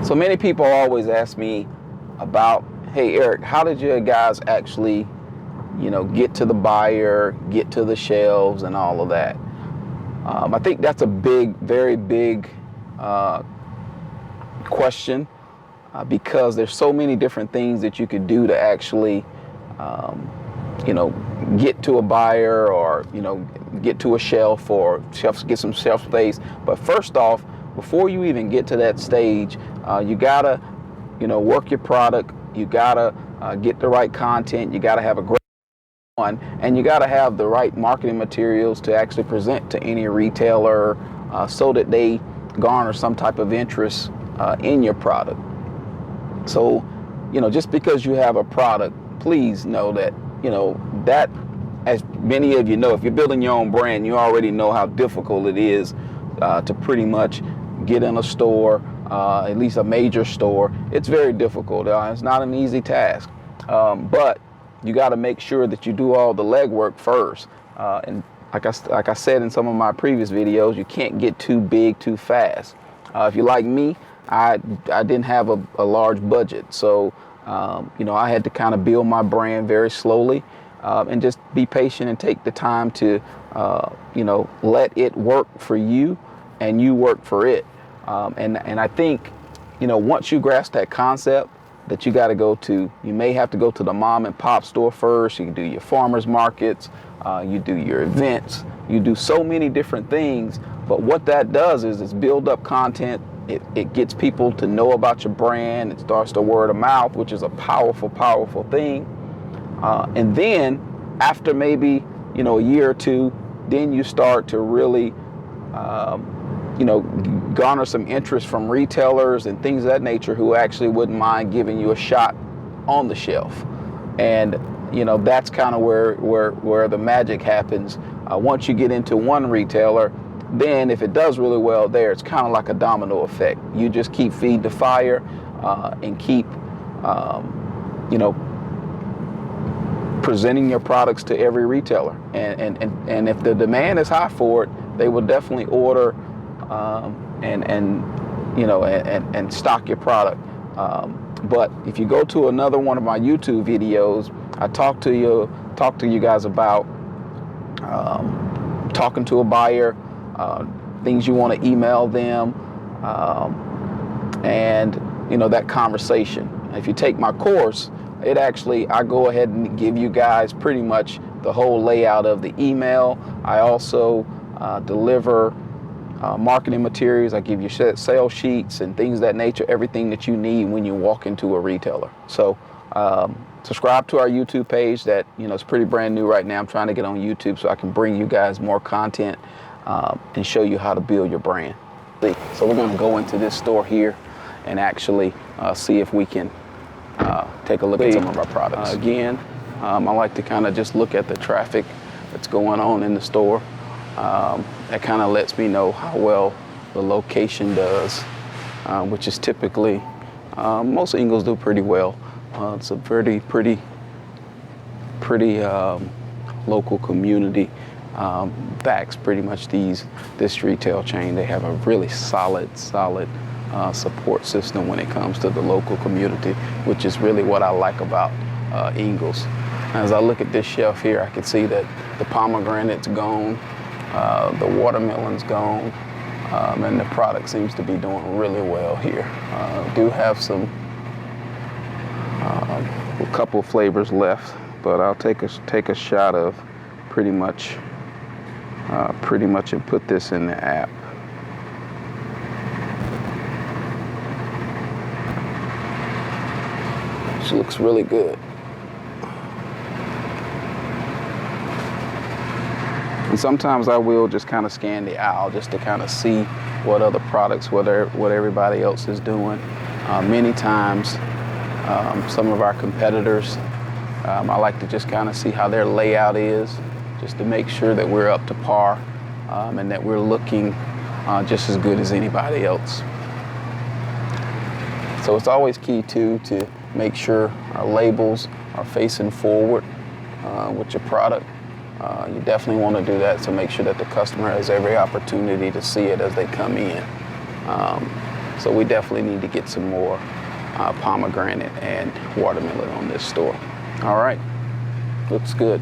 So many people always ask me about, hey Eric, how did you guys actually, get to the buyer, get to the shelves and all of that? I think that's a very big question because there's so many different things that you could do to actually, get to a buyer or, get to a shelf or get some shelf space. But first off, before you even get to that stage, you gotta, work your product. You gotta get the right content. You gotta have a great one, and you gotta have the right marketing materials to actually present to any retailer so that they garner some type of interest in your product. So, just because you have a product, please know that, that, as many of you know, if you're building your own brand, you already know how difficult it is to pretty much get in a store, at least a major store. It's very difficult. It's not an easy task, but you got to make sure that you do all the legwork first. And like I said in some of my previous videos, you can't get too big too fast. If you're like me, I didn't have a large budget, so I had to kind of build my brand very slowly and just be patient and take the time to let it work for you and you work for it. And I think once you grasp that concept, that you got to you may have to go to the mom and pop store first. You can do your farmers markets, you do your events, you do so many different things. But what that does is build up content. It gets people to know about your brand. It starts to word of mouth, which is a powerful, powerful thing. And then after maybe, a year or two, then you start to really, garner some interest from retailers and things of that nature who actually wouldn't mind giving you a shot on the shelf. And, that's kind of where the magic happens. Once you get into one retailer, then if it does really well there, it's kind of like a domino effect. You just keep feeding the fire and keep, presenting your products to every retailer. And if the demand is high for it, they will definitely order and stock your product. But if you go to another one of my YouTube videos, I talk to you guys about talking to a buyer, things you want to email them, and that conversation. If you take my course, I go ahead and give you guys pretty much the whole layout of the email. I also deliver marketing materials. I give you sales sheets and things of that nature, everything that you need when you walk into a retailer. So subscribe to our YouTube page that, it's pretty brand new right now. I'm trying to get on YouTube so I can bring you guys more content and show you how to build your brand. So we're going to go into this store here and actually see if we can take a look at some of our products. Again, I like to kind of just look at the traffic that's going on in the store. That kind of lets me know how well the location does, which is typically, most Ingles do pretty well. It's a pretty local community. Backs pretty much this retail chain. They have a really solid support system when it comes to the local community, which is really what I like about Ingles. As I look at this shelf here, I can see that the pomegranate's gone, the watermelon's gone, and the product seems to be doing really well here. Do have a couple of flavors left, but I'll take a shot of pretty much and put this in the app. Which looks really good. And sometimes I will just kind of scan the aisle just to kind of see what other products, what everybody else is doing. Many times, some of our competitors, I like to just kind of see how their layout is, just to make sure that we're up to par and that we're looking just as good as anybody else. So it's always key to make sure our labels are facing forward with your product. You definitely want to do that to make sure that the customer has every opportunity to see it as they come in. So we definitely need to get some more pomegranate and watermelon on this store. All right, looks good.